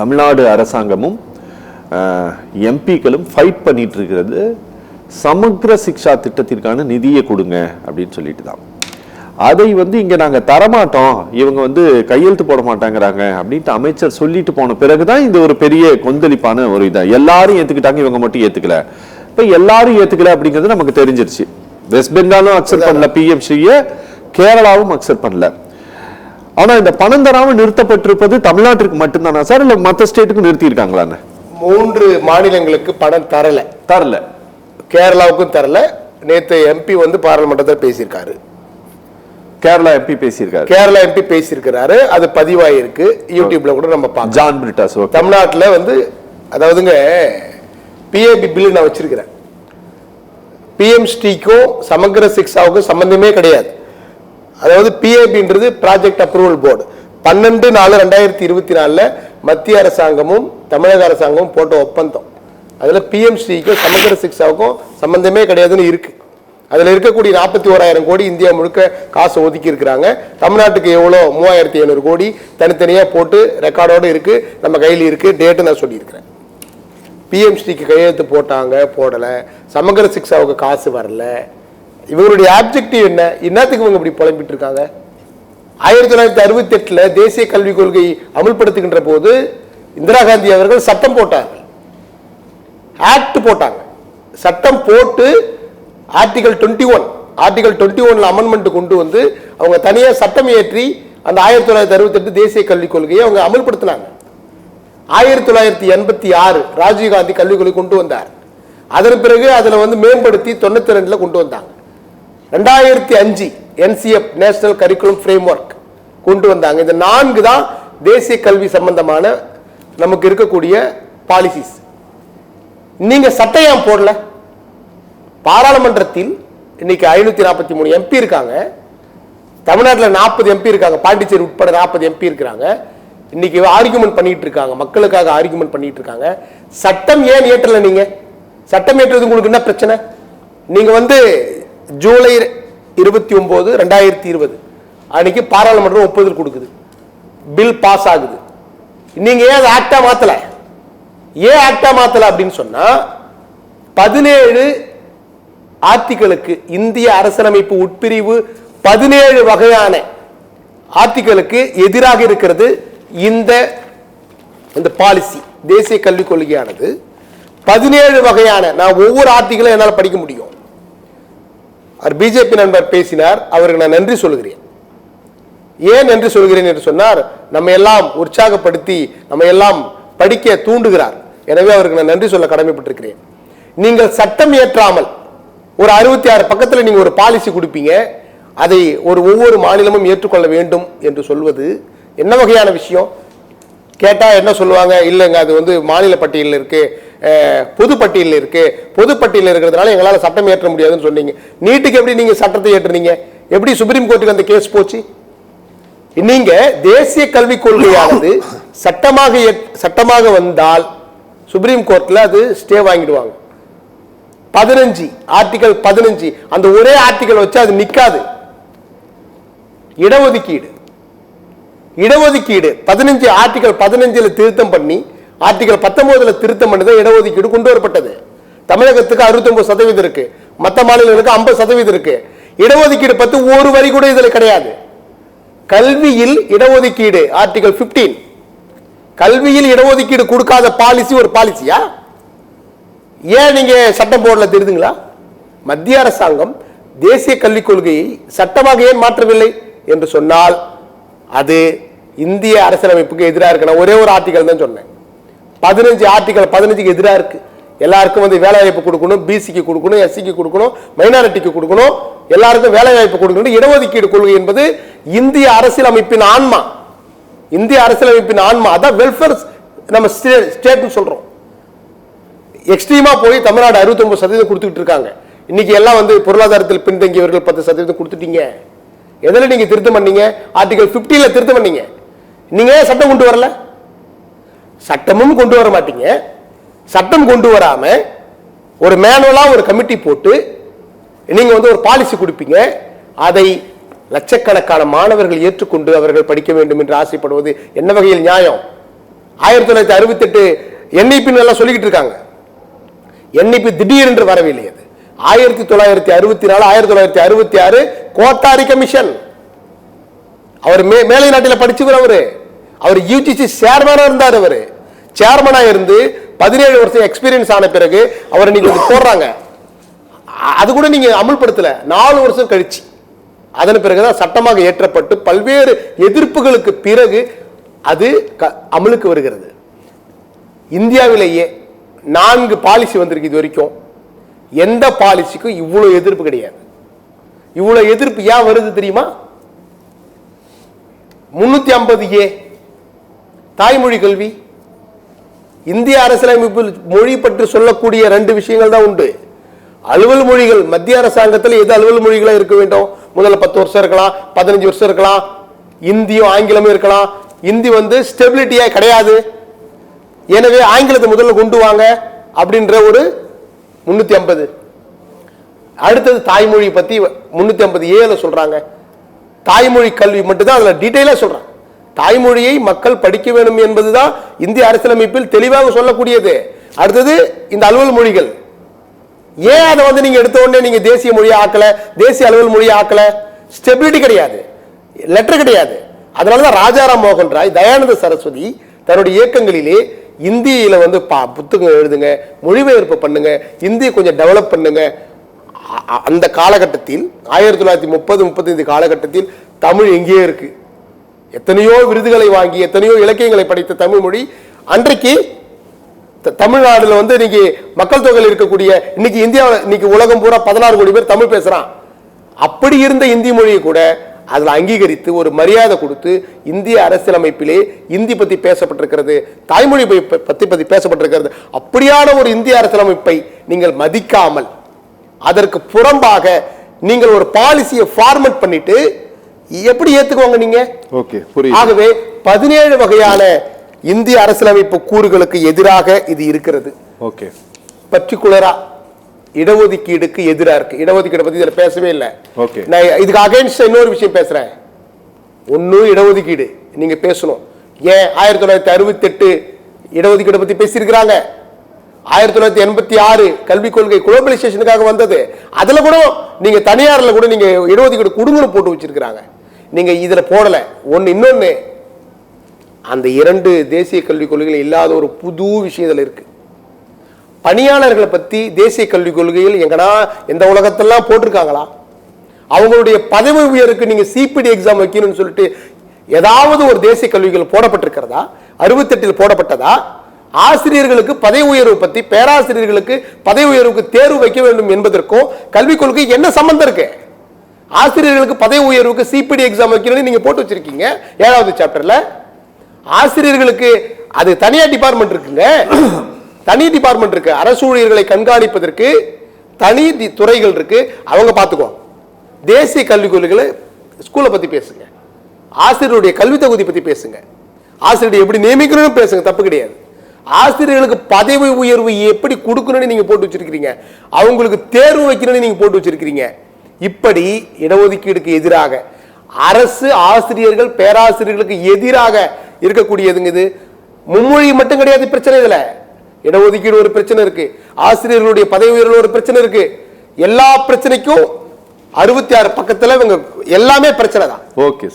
தமிழ்நாடு அரசாங்கமும் எம்பிக்களும் ஃபைட் பண்ணிட்டு இருக்கிறது சமக்ர சிக்ஷா திட்டத்திற்கான நிதியை கொடுங்க அப்படின்னு சொல்லிட்டு தான். அதை இங்க நாங்க தரமாட்டோம், இவங்க கையெழுத்து போட மாட்டாங்கிறாங்க அப்படின்ட்டு அமைச்சர் சொல்லிட்டு போன பிறகுதான் இந்த ஒரு பெரிய கொந்தளிப்பான ஒரு இதா. எல்லாரும் ஏத்துக்கிட்டாங்க, இவங்க மட்டும் ஏத்துக்கல. இப்ப எல்லாரும் ஏத்துக்கல அப்படிங்கிறது நமக்கு தெரிஞ்சிருச்சு. வெஸ்ட் பெங்காலும் அக்செப்ட் பண்ணல பிஎம்சியை, கேரளாவும் அக்செப்ட் பண்ணல. ஆனா இந்த பணம் தராம நிறுத்தப்பட்டிருப்பது தமிழ்நாட்டுக்கு மட்டும்தானா சார், இல்ல மற்ற ஸ்டேட்டுக்கும் நிறுத்தி இருக்காங்களான்னு? 3 மாநிலங்களுக்கு பணம் தரல, கேரளாவுக்கும் தரல. நேத்து எம்பி பாராளுமன்றத்தில் பேசியிருக்காரு. கேரளா எம்பி பேசியிருக்காரு. அது பதிவாயிருக்கு, யூடியூப்ல கூட நம்ம பார்க்கலாம். ஜான் பிரிட்டாஸ் தமிழ்நாட்டில் அதாவதுங்க பிஏபி பில் நான் வச்சிருக்கிறேன். பிஎம்ஸ்டிக்கும் சமக்ர சிக்ஷாவுக்கும் சம்பந்தமே கிடையாது. அதாவது பிஏபின்றது ப்ராஜெக்ட் அப்ரூவல் போர்டு. 12/4/2024 மத்திய அரசாங்கமும் தமிழக அரசாங்கமும் போட்ட ஒப்பந்தம். அதுல பிஎம்ஸ்டிக்கும் சமக்ர சிக்ஷாவுக்கும் சம்பந்தமே கிடையாதுன்னு இருக்கு. அதுல இருக்கக்கூடிய 41,000 கோடி இந்தியா முழுக்க காசு ஒதுக்கி இருக்கிறாங்க. தமிழ்நாட்டுக்கு எவ்வளோ 3,500 கோடி தனித்தனியா போட்டு ரெக்கார்டோடு இருக்கு, நம்ம கையில் இருக்கு, டேட்டு நான் சொல்லியிருக்கிறேன். பிஎம்ஸ்டிக்கு கையெழுத்து போட்டாங்க, போடல. சமக்ர சிக்ஷாவுக்கு காசு வரல. இவங்களுடைய ஆப்ஜெக்டிவ் என்னத்துக்கு இவங்க இப்படி புலம்பிட்டு இருக்காங்க? 1968 தேசிய கல்விக் கொள்கை அமல்படுத்துகின்ற போது இந்திரா காந்தி அவர்கள் சட்டம் போட்டார்கள், ஆக்ட் போட்டாங்க. சட்டம் போட்டு ஆர்டிகல் 21 அமெண்ட்மெண்ட் கொண்டு அவங்க தனியா சட்டம் இயற்றி அந்த 1968 தேசிய கல்விக் கொள்கையை அவங்க அமல்படுத்தினாங்க. 1986 ராஜீவ்காந்தி கல்விக் கொள்கை கொண்டு வந்தார். அதன் பிறகு அதுல மேம்படுத்தி 92 கொண்டு வந்தாங்க. 2005 NCF நேஷனல் கரிக்குலம் ஃப்ரேம்வொர்க் கொண்டு வந்தாங்க. இந்த 4 தான் தேசிய கல்வி சம்பந்தமான நமக்கு இருக்கக்கூடிய பாலிசிஸ். நீங்க சட்டம் போடல. பாராளுமன்றத்தில் இன்னைக்கு 543 எம்பி இருக்காங்க. தமிழ்நாட்டில் 40 எம்பி இருக்காங்க, பாண்டிச்சேரி உட்பட 40 எம்பி இருக்கிறாங்க. இன்னைக்கு ஆர்குமெண்ட் பண்ணிட்டு இருக்காங்க, மக்களுக்காக ஆர்குமெண்ட் பண்ணிட்டு இருக்காங்க. சட்டம் ஏன் ஏற்றல? நீங்க சட்டம் ஏற்றது உங்களுக்கு என்ன பிரச்சனை? நீங்க ஜூலை 29, 2020 அன்னைக்கு பாராளுமன்றம் ஒப்புதல் கொடுக்குது, பில் பாஸ் ஆகுது. நீங்க ஏன் ஆக்டா மாத்தல? ஏன் ஆக்டா மாத்தல அப்படின்னு சொன்னா 17 ஆர்டிகளுக்கு இந்திய அரசியலமைப்பு உட்பிரிவு 17 வகையான ஆர்டிகளுக்கு எதிராக இருக்கிறது இந்த பாலிசி. தேசிய கல்விக் கொள்கையானது 17 வகையான, நான் ஒவ்வொரு ஆர்டிகளும் என்னால் படிக்க முடியும். பிஜேபி நண்பர் பேசினார், அவருக்கு நான் நன்றி சொல்கிறேன். ஏன் நன்றி சொல்கிறேன் என்று சொன்னார், நம்ம எல்லாம் உற்சாகப்படுத்தி நம்ம எல்லாம் படிக்க தூண்டுகிறார். எனவே அவருக்கு நான் நன்றி சொல்ல கடமைப்பட்டிருக்கிறேன். நீங்கள் சட்டம் இயற்றாமல் ஒரு 66 பக்கத்தில் நீங்க ஒரு பாலிசி கொடுப்பீங்க, அதை ஒவ்வொரு மாநிலமும் ஏற்றுக்கொள்ள வேண்டும் என்று சொல்வது என்ன வகையான விஷயம்? கேட்டா என்ன சொல்லுவாங்க? இல்லைங்க, அது மாநில பட்டியலில் இருக்கு, பொது பட்டியலில் இருக்கு, பொது பட்டியலில் இருக்கிறதுனால எங்களால் சட்டம் ஏற்ற முடியாதுன்னு சொன்னீங்க. நீட்டுக்கு எப்படி நீங்க சட்டத்தை ஏற்றுனீங்க? எப்படி சுப்ரீம் கோர்ட்டுக்கு அந்த கேஸ் போச்சு? நீங்க தேசிய கல்விக் கொள்கையானது சட்டமாக வந்தால் சுப்ரீம் கோர்ட்ல அது ஸ்டே வாங்கிடுவாங்க. 15 ஆர்டிகல் 15 அந்த ஒரே ஆர்டிகல் வச்சு அது நிக்காது. இடஒதுக்கீடு 15 ஆர்டிகல் 15 திருத்தம் பண்ணி ஆர்டிகல் 19 திருத்தம் பண்ணி இடஒதுக்கீடு கொண்டு வரப்பட்டது. தமிழகத்துக்கு 69% இருக்கு, மற்ற மாநிலங்களுக்கு 50% இருக்கு. இடஒதுக்கீடு பத்தி ஒரு வரி கூட இதுல கிடையாது. கல்வியில் இடஒதுக்கீடு ஆர்டிகல் 15, கல்வியில் இடஒதுக்கீடு கொடுக்காத பாலிசி ஒரு பாலிசியா? ஏன் நீங்க சட்டம் போடல தெரியுதுங்களா? மத்திய அரசாங்கம் தேசிய கல்விக் கொள்கையை சட்டமாக ஏன் மாற்றவில்லை என்று சொன்னால் அது இந்திய அரசியலமைப்புக்கு எதிராக இருக்கு. நான் ஒரே ஒரு ஆர்டிகல் தான் சொன்னேன். 15 ஆர்டிகல் 15க்கு எதிராக இருக்கு. எல்லாருக்கும் வேலை வாய்ப்பு கொடுக்கணும், பிசிக்கு கொடுக்கணும், எஸ்சிக்கு கொடுக்கணும், மைனாரிட்டிக்கு கொடுக்கணும், எல்லாருக்கும் வேலை வாய்ப்பு கொடுக்கணும். இடஒதுக்கீடு கொள்கை என்பது இந்திய அரசியலமைப்பின் ஆன்மா. இந்திய அரசியலமைப்பின் ஆன்மா அதான் வெல்ஃபேர் நம்ம ஸ்டேட்னு சொல்றோம். எக்ஸ்ட்ரீமா போய் தமிழ்நாடு 69% கொடுத்துட்டு இருக்காங்க. இன்னைக்கு எல்லாம் பொருளாதாரத்தில் பின்தங்கியவர்கள் 10% கொடுத்துட்டீங்க. எதுல நீங்க திருத்தம் பண்ணீங்க? ஆர்டிகல் 15ல திருத்தம் பண்ணீங்க. நீங்க சட்டம் கொண்டு வரல, சட்டமும் கொண்டு வர மாட்டீங்க. சட்டம் கொண்டு வராம ஒரு மேனுவலா ஒரு கமிட்டி போட்டு நீங்க ஒரு பாலிசி கொடுப்பீங்க. அதை லட்சக்கணக்கான மாணவர்கள் ஏற்றுக்கொண்டு அவர்கள் படிக்க வேண்டும் என்று ஆசைப்படுவது என்ன வகையில் நியாயம்? 1968 NEP எல்லாம் சொல்லிக்கிட்டு இருக்காங்க. NEP திடீரென்று வரவில்லை. அது 1964 1966 கோத்தாரி கமிஷன். அவர் மேலை நாட்டில் படிச்சவர். அவர் UGC சேர்மனா இருந்தார். அவர் சேர்மனா இருந்து 17 வருஷம் எக்ஸ்பீரியன்ஸ் ஆன பிறகு அவர் நீங்க போடுறாங்க. அது கூட நீங்க அமல்படுத்தல. 4 வருஷம் கழிச்சு அதன் பிறகுதான் சட்டமாக ஏற்றப்பட்டு பல்வேறு எதிர்ப்புகளுக்கு பிறகு அது அமலுக்கு வருகிறது. இந்தியாவிலேயே 4 பாலிசி வந்திருக்கு இது வரைக்கும். எந்த பாலிசிக்கும் இவ்வளவு எதிர்ப்பு கிடையாது. இவ்வளவு எதிர்ப்பு ஏன் வருது தெரியுமா? 350A தாய்மொழி கல்வி. இந்திய அரசியலமைப்பில் மொழி பற்றி சொல்லக்கூடிய 2 விஷயங்கள் தான் உண்டு. அலுவல் மொழிகள். மத்திய அரசாங்கத்தில் எது அலுவல் மொழிகளா இருக்க வேண்டும்? முதல்ல 10 வருஷம் இருக்கலாம், 15 வருஷம் இருக்கலாம். இந்தியும் ஆங்கிலமும் இருக்கலாம். இந்தி ஸ்டெபிலிட்டியா கிடையாது. எனவே ஆங்கிலத்தை முதல்ல கொண்டு வாங்க அப்படின்ற ஒரு 350. அடுத்தது தாய்மொழி பத்தி 350A சொல்றாங்க. தாய்மொழி கல்வி மட்டும்தான் அதுல டீடைலா சொல்றாங்க. தாய்மொழியை மக்கள் படிக்க வேண்டும் என்பதுதான் இந்திய அரசியலமைப்பில் தெளிவாக சொல்லக்கூடியது. அடுத்தது இந்த அலுவல் மொழிகள். ஏன் அதை நீங்க எடுத்த உடனே நீங்க தேசிய மொழியை ஆக்கல, தேசிய அலுவல் மொழியை ஆக்கல? ஸ்டெபிலிட்டி கிடையாது, லெட்டர் கிடையாது. அதனாலதான் ராஜாராம் மோகன் ராய், தயானந்த சரஸ்வதி தன்னுடைய இயக்கங்களிலே இந்தியில புத்தகம் எழுதுங்க, மொழிபெயர்ப்பு பண்ணுங்க, இந்தியை கொஞ்சம் டெவலப் பண்ணுங்க. அந்த காலகட்டத்தில் 1930-35 காலகட்டத்தில் தமிழ் எங்கேயே இருக்கு. எத்தனையோ விருதுகளை வாங்கி எத்தனையோ இலக்கியங்களை படித்த தமிழ் மொழி அன்றைக்கு தமிழ்நாடுல இன்னைக்கு மக்கள் தொகையில் இருக்கக்கூடிய இன்னைக்கு இந்தியாவில் இன்னைக்கு உலகம் பூரா 16 கோடி பேர் தமிழ் பேசுறான். அப்படி இருந்த இந்தி மொழியை கூட அதுல அங்கீகரித்து ஒரு மரியாதை கொடுத்து இந்திய அரசியலமைப்பிலே இந்தி பத்தி பேசப்பட்டிருக்கிறது, தாய்மொழி பத்தி பேசப்பட்டிருக்கிறது. அப்படியான ஒரு இந்திய அரசியலமைப்பை நீங்கள் மதிக்காமல் அதற்கு புறம்பாக நீங்கள் ஒரு பாலிசியை ஃபார்மட் பண்ணிட்டு எப்படி ஏத்துக்குவாங்க நீங்க? ஆகவே 17 வகையான இந்திய அரசியலமைப்பு கூறுகளுக்கு எதிராக இது இருக்கிறது. பர்டிகுலரா இடஒதுக்கீடுக்கு எதிராக இருக்கு. இடஒதுக்கீடு பத்தி இதுல பேசவே இல்லை. நான் இதுக்கு அகைன்ஸ்ட் இன்னொரு விஷயம் பேசுறேன். ஒன்னு இடஒதுக்கீடு நீங்க பேசணும். ஏன் 1968 இடஒதுக்கீடு பத்தி பேசியிருக்கிறாங்க. 1986 கல்விக் கொள்கை குளோபலைசேஷனுக்காக வந்தது. அதுல கூட நீங்க தனியார்ல கூட நீங்க இடஒதுக்கீடு குடும்பம் போட்டு வச்சிருக்காங்க. நீங்க இதுல போடல. இன்னொன்னு அந்த 2 தேசிய கல்விக் கொள்கைகள் இல்லாத ஒரு புது விஷயம் இருக்கு. பணியாளர்களை பத்தி தேசிய கல்விக் கொள்கையில் எங்கனா எந்த உலகத்தெல்லாம் போட்டிருக்காங்களா? அவங்களுடைய பதவி உயருக்கு நீங்க CPD எக்ஸாம் வைக்கணும்னு சொல்லிட்டு ஏதாவது ஒரு தேசிய கல்விகள் போடப்பட்டிருக்கிறதா? 68 போடப்பட்டதா? ஆசிரியர்களுக்கு பதவி உயர்வு பத்தி, பேராசிரியர்களுக்கு பதவி உயர்வுக்கு தேர்வு வைக்க வேண்டும் என்பதற்கும் கல்விக் கொள்கை என்ன சம்பந்தம் இருக்கு? ஆசிரியர்களுக்கு பதவி உயர்வுக்கு CPD எக்ஸாம் வைக்கணும்னு நீங்க போட்டு வச்சிருக்கீங்க 7வது சாப்டர்ல. ஆசிரியர்களுக்கு அது தனியா டிபார்ட்மெண்ட் இருக்குங்க. தனி டிபார்ட்மெண்ட் இருக்கு. அரசு ஊழியர்களை கண்காணிப்பதற்கு தனி துறைகள் இருக்கு. அவங்க பார்த்துக்குவோம். தேசிய கல்விக் கொள்கைகளை ஸ்கூலை பத்தி பேசுங்க. ஆசிரியருடைய கல்வி தகுதி பத்தி பேசுங்க. ஆசிரியர் எப்படி நியமிக்கணும்னு பேசுங்க, தப்பு கிடையாது. ஆசிரியர்களுக்கு பதவி உயர்வு எப்படி கொடுக்கணும்னு நீங்க போட்டு வச்சிருக்கீங்க. அவங்களுக்கு தேர்வு வைக்கணும்னு நீங்க போட்டு வச்சிருக்கீங்க. இப்படி இடஒதுக்கீடுக்கு எதிராக அரசு ஆசிரியர்கள் பேராசிரியர்களுக்கு எதிராக இருக்கக்கூடியதுங்க. இது மும்மொழி மட்டும் கிடையாது பிரச்சனை. இதுல இடஒதுக்கீடு ஒரு பிரச்சனை இருக்கு, ஆசிரியர்களுடைய பதவி உயர்வு ஒரு பிரச்சனை இருக்கு. எல்லா பிரச்சனைக்கும் 66 பக்கத்துல இவங்க எல்லாமே பிரச்சனை தான். ஓகே.